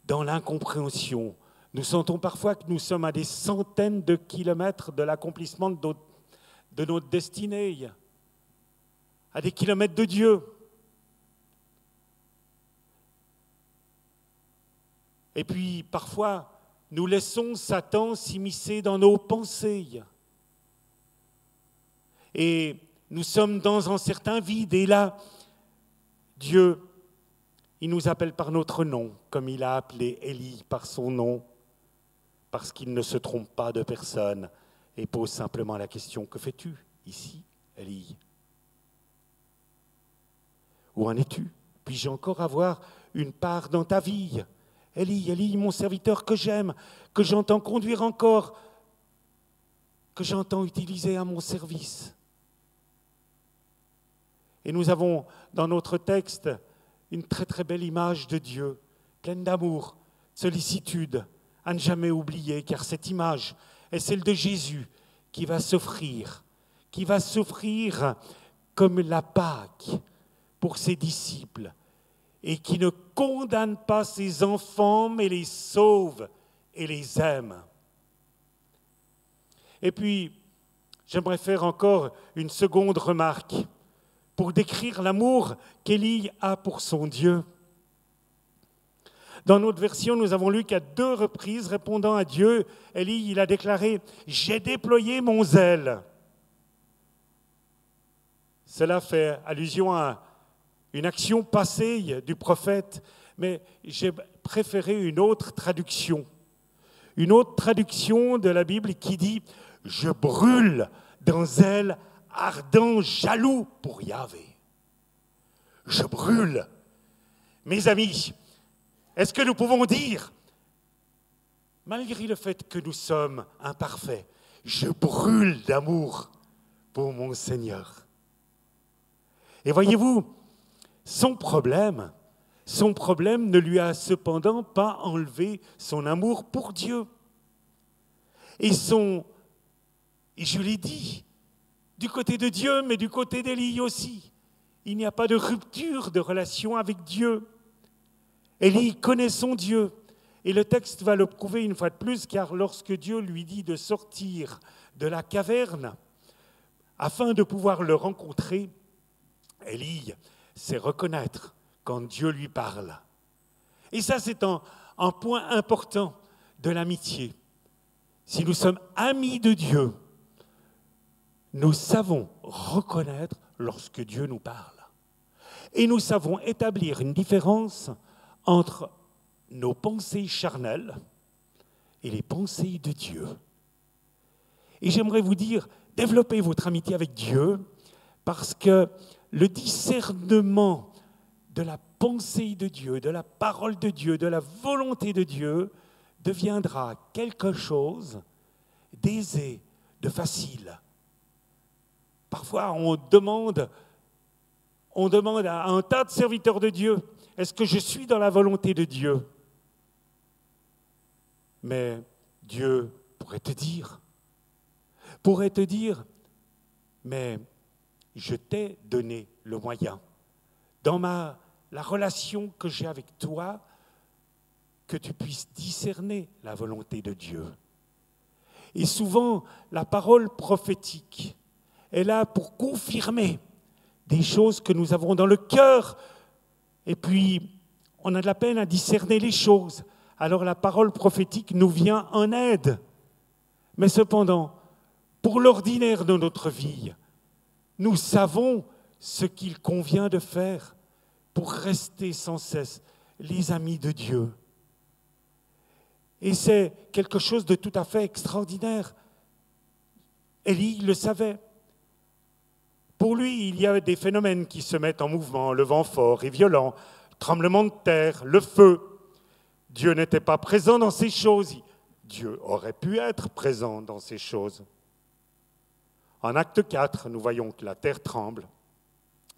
dans l'incompréhension, nous sentons parfois que nous sommes à des centaines de kilomètres de l'accomplissement de notre destinée, à des kilomètres de Dieu. Et puis, parfois, nous laissons Satan s'immiscer dans nos pensées. Et nous sommes dans un certain vide. Et là, Dieu, il nous appelle par notre nom, comme il a appelé Élie par son nom, parce qu'il ne se trompe pas de personne et pose simplement la question, que fais-tu ici, Élie? Où en es-tu? Puis-je encore avoir une part dans ta vie? Élie, Élie, mon serviteur que j'aime, que j'entends conduire encore, que j'entends utiliser à mon service. Et nous avons dans notre texte une très très belle image de Dieu, pleine d'amour, de sollicitude, à ne jamais oublier, car cette image est celle de Jésus qui va s'offrir comme la Pâque pour ses disciples, et qui ne condamne pas ses enfants, mais les sauve et les aime. Et puis, j'aimerais faire encore une seconde remarque pour décrire l'amour qu'Élie a pour son Dieu. Dans notre version, nous avons lu qu'à 2 reprises, répondant à Dieu, Élie, il a déclaré « J'ai déployé mon zèle ». Cela fait allusion à une action passée du prophète, mais j'ai préféré une autre traduction de la Bible qui dit « Je brûle d'un zèle ardent, jaloux pour Yahvé ». Je brûle. Mes amis, est-ce que nous pouvons dire, malgré le fait que nous sommes imparfaits, je brûle d'amour pour mon Seigneur? Et voyez-vous, son problème ne lui a cependant pas enlevé son amour pour Dieu. Et je l'ai dit, du côté de Dieu, mais du côté d'Élie aussi, il n'y a pas de rupture de relation avec Dieu. Élie connaît son Dieu, et le texte va le prouver une fois de plus, car lorsque Dieu lui dit de sortir de la caverne, afin de pouvoir le rencontrer, Élie sait reconnaître quand Dieu lui parle. Et ça, c'est un point important de l'amitié. Si nous sommes amis de Dieu, nous savons reconnaître lorsque Dieu nous parle. Et nous savons établir une différence entre nos pensées charnelles et les pensées de Dieu. Et j'aimerais vous dire, développez votre amitié avec Dieu, parce que le discernement de la pensée de Dieu, de la parole de Dieu, de la volonté de Dieu, deviendra quelque chose d'aisé, de facile. Parfois, on demande à un tas de serviteurs de Dieu, est-ce que je suis dans la volonté de Dieu? Mais Dieu pourrait te dire, mais je t'ai donné le moyen, dans la relation que j'ai avec toi, que tu puisses discerner la volonté de Dieu. Et souvent, la parole prophétique est là pour confirmer des choses que nous avons dans le cœur, et puis on a de la peine à discerner les choses. Alors la parole prophétique nous vient en aide. Mais cependant, pour l'ordinaire de notre vie, nous savons ce qu'il convient de faire pour rester sans cesse les amis de Dieu. Et c'est quelque chose de tout à fait extraordinaire. Élie le savait. Pour lui, il y a des phénomènes qui se mettent en mouvement, le vent fort et violent, le tremblement de terre, le feu. Dieu n'était pas présent dans ces choses. Dieu aurait pu être présent dans ces choses. En acte 4, nous voyons que la terre tremble,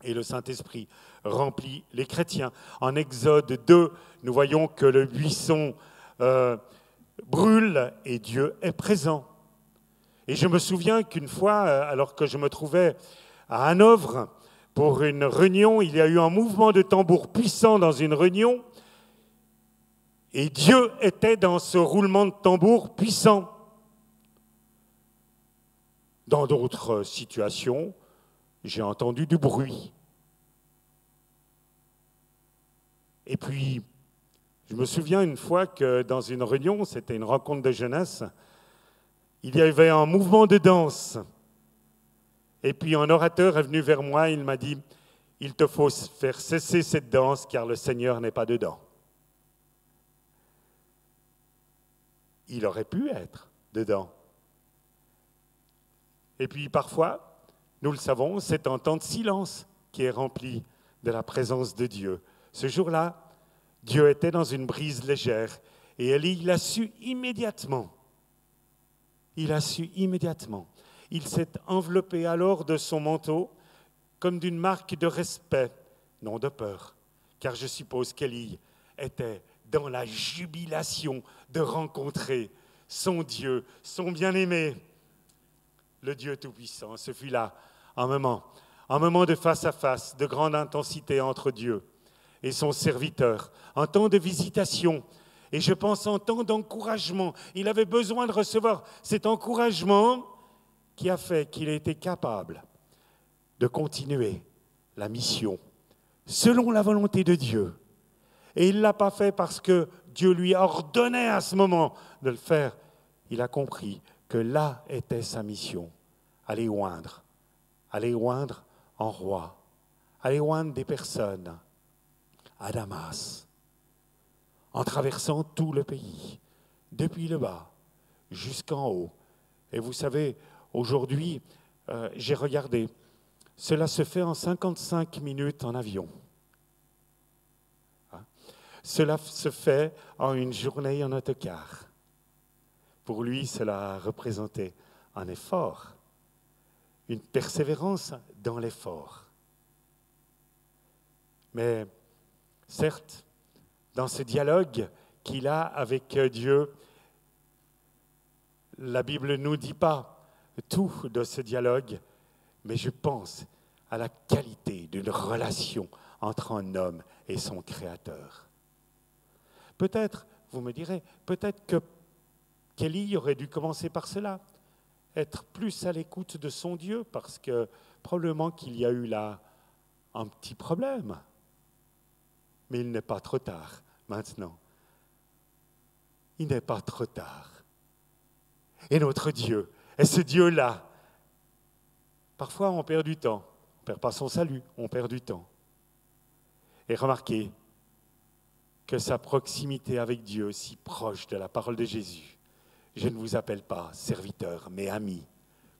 Et le Saint-Esprit remplit les chrétiens. En Exode 2, nous voyons que le buisson brûle et Dieu est présent. Et je me souviens qu'une fois, alors que je me trouvais à Hanovre pour une réunion, il y a eu un mouvement de tambour puissant dans une réunion et Dieu était dans ce roulement de tambour puissant. Dans d'autres situations, j'ai entendu du bruit. Et puis, je me souviens une fois que dans une réunion, c'était une rencontre de jeunesse, il y avait un mouvement de danse. Et puis un orateur est venu vers moi, il m'a dit, il te faut faire cesser cette danse car le Seigneur n'est pas dedans. Il aurait pu être dedans. Et puis parfois, nous le savons, c'est un temps de silence qui est rempli de la présence de Dieu. Ce jour-là, Dieu était dans une brise légère et Élie l'a su immédiatement. Il a su immédiatement. Il s'est enveloppé alors de son manteau comme d'une marque de respect, non de peur, car je suppose qu'Élie était dans la jubilation de rencontrer son Dieu, son bien-aimé, le Dieu Tout-Puissant. Ce fut là un moment de face à face, de grande intensité entre Dieu et son serviteur, un temps de visitation. Et je pense en temps d'encouragement. Il avait besoin de recevoir cet encouragement qui a fait qu'il a été capable de continuer la mission selon la volonté de Dieu. Et il ne l'a pas fait parce que Dieu lui ordonnait à ce moment de le faire. Il a compris que là était sa mission. Aller oindre en roi, aller oindre des personnes à Damas, en traversant tout le pays, depuis le bas jusqu'en haut. Et vous savez, aujourd'hui, j'ai regardé, cela se fait en 55 minutes en avion. Cela se fait en une journée en autocar. Pour lui, cela représentait un effort, une persévérance dans l'effort. Mais certes, dans ce dialogue qu'il a avec Dieu, la Bible ne nous dit pas tout de ce dialogue, mais je pense à la qualité d'une relation entre un homme et son Créateur. Peut-être, vous me direz, peut-être que Élie aurait dû commencer par cela, être plus à l'écoute de son Dieu, parce que probablement qu'il y a eu là un petit problème. Mais il n'est pas trop tard maintenant. Il n'est pas trop tard. Et notre Dieu est ce Dieu-là. Parfois, on perd du temps. On ne perd pas son salut, on perd du temps. Et remarquez que sa proximité avec Dieu, si proche de la parole de Jésus, je ne vous appelle pas serviteur, mais ami,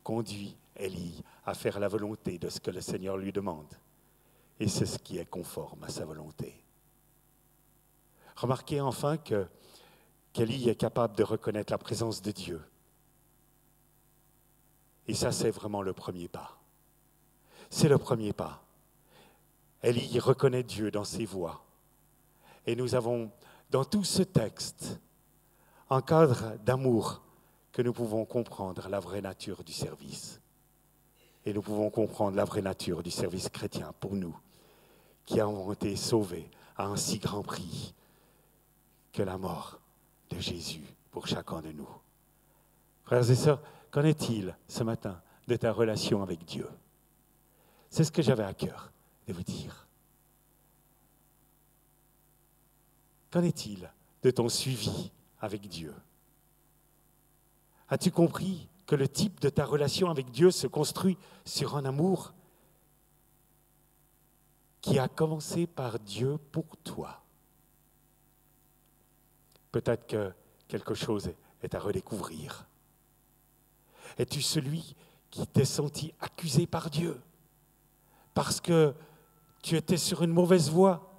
conduit Élie à faire la volonté de ce que le Seigneur lui demande. Et c'est ce qui est conforme à sa volonté. Remarquez enfin qu'Élie est capable de reconnaître la présence de Dieu. Et ça, c'est vraiment le premier pas. C'est le premier pas. Élie reconnaît Dieu dans ses voies. Et nous avons, dans tout ce texte, un cadre d'amour que nous pouvons comprendre la vraie nature du service. Et nous pouvons comprendre la vraie nature du service chrétien pour nous, qui avons été sauvés à un si grand prix que la mort de Jésus pour chacun de nous. Frères et sœurs, qu'en est-il ce matin de ta relation avec Dieu? C'est ce que j'avais à cœur de vous dire. Qu'en est-il de ton suivi avec Dieu? As-tu compris que le type de ta relation avec Dieu se construit sur un amour qui a commencé par Dieu pour toi? Peut-être que quelque chose est à redécouvrir. Es-tu celui qui t'est senti accusé par Dieu parce que tu étais sur une mauvaise voie?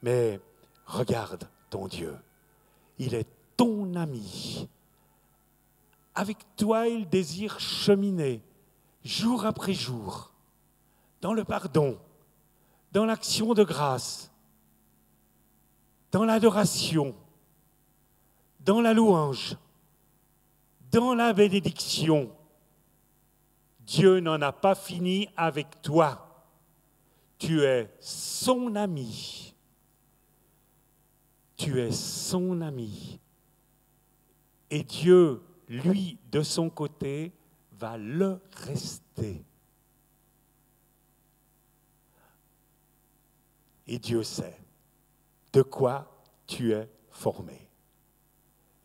Mais regarde ton Dieu, il est ton ami. Avec toi, il désire cheminer jour après jour dans le pardon, dans l'action de grâce, dans l'adoration, dans la louange, dans la bénédiction. Dieu n'en a pas fini avec toi. Tu es son ami. Tu es son ami. Et Dieu, lui, de son côté, va le rester. Et Dieu sait de quoi tu es formé.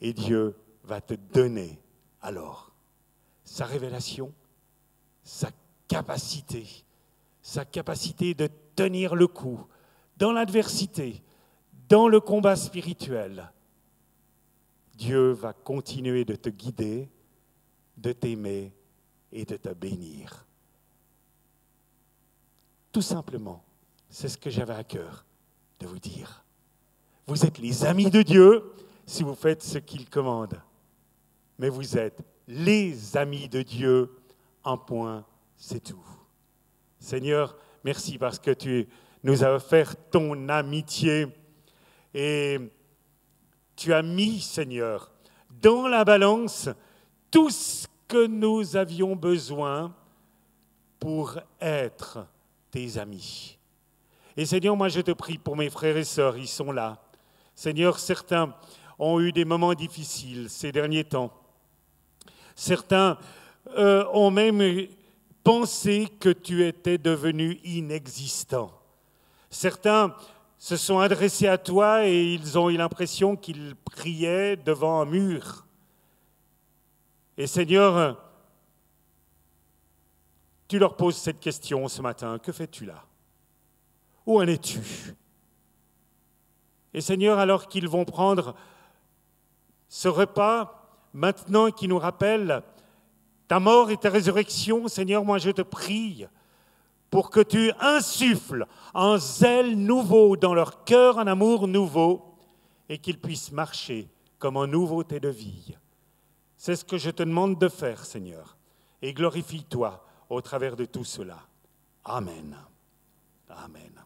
Et Dieu va te donner alors sa révélation, sa capacité de tenir le coup dans l'adversité, dans le combat spirituel. Dieu va continuer de te guider, de t'aimer et de te bénir. Tout simplement, c'est ce que j'avais à cœur de vous dire. Vous êtes les amis de Dieu si vous faites ce qu'il commande. Mais vous êtes les amis de Dieu, un point, c'est tout. Seigneur, merci parce que tu nous as offert ton amitié et tu as mis, Seigneur, dans la balance tout ce que nous avions besoin pour être tes amis. Et Seigneur, moi je te prie pour mes frères et sœurs, ils sont là. Seigneur, certains ont eu des moments difficiles ces derniers temps. Certains ont même pensé que tu étais devenu inexistant. Certains se sont adressés à toi et ils ont eu l'impression qu'ils priaient devant un mur. Et Seigneur, tu leur poses cette question ce matin, que fais-tu là? Où en es-tu? Et Seigneur, alors qu'ils vont prendre ce repas, maintenant qui nous rappelle ta mort et ta résurrection, Seigneur, moi je te prie pour que tu insuffles un zèle nouveau dans leur cœur, un amour nouveau, et qu'ils puissent marcher comme un nouveauté de vie. C'est ce que je te demande de faire, Seigneur, et glorifie-toi au travers de tout cela. Amen. Amen.